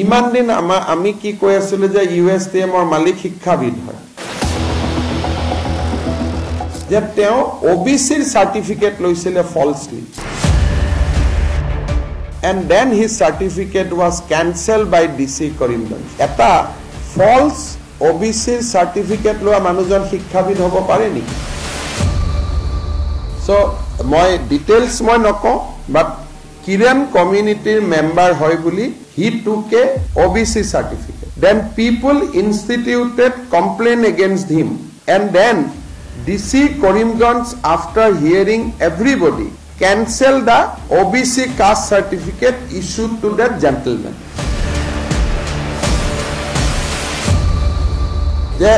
ইমান দিন আমি কি কৈ আছিলো যে ইউএসটিএমৰ মালিক শিক্ষাবিদ হয় যে তেওঁ ওবিসিৰ সাৰ্টিফিকেট লৈছিলে ফলছলি and then his certificate was cancelled by DC Karimganj eta false OBC certificate loa manujon শিক্ষাবিদ হ'ব পাৰে নি so মই details মই নকওঁ but Kiran community member hoy buli he took a OBC certificate then people instituted complaint against him and then DC Karimganj after hearing everybody cancel the OBC caste certificate issued to that gentleman. যে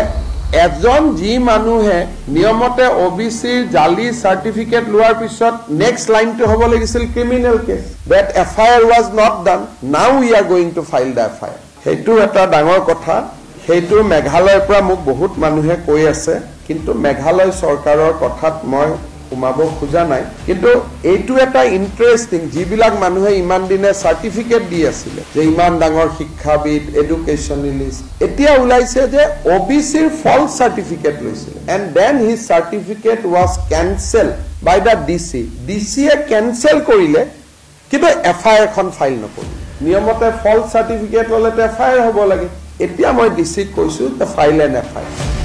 এজন G মানুহে নিয়মতে OBC জালি certificate লোৱাৰ পিছত next line to হ'ব লাগিছিল criminal case that FIR was not done now we are going to file the FIR হেতু এটা ডাঙৰ কথা হেতু মেঘালয়ৰ পৰা মোক বহুত মানুহে কৈ আছে কিন্তু মেঘালয় চৰকাৰৰ কথাত মই উমাব খুজা নাই কিন্তু এইটো এটা ইন্টাৰেস্টিং জিবিলাক মানুহে ইমান দিনে সাৰ্টিফিকেট দি আছিল যে ইমান ডাঙৰ শিক্ষাবিদ এডুকেশনালিস্ট এতিয়া উলাইছে যে OBC ৰ ফলস সার্টিফিকেট লৈছিল and then his certificate was cancelled by the DC A cancel কৰিলে কিন্তু FIR খন ফাইল নকৰিলে নিয়মতে ফলস সার্টিফিকেট ললে FIR হ'ব লাগে এতিয়া মই DC কৈছো the file an FIR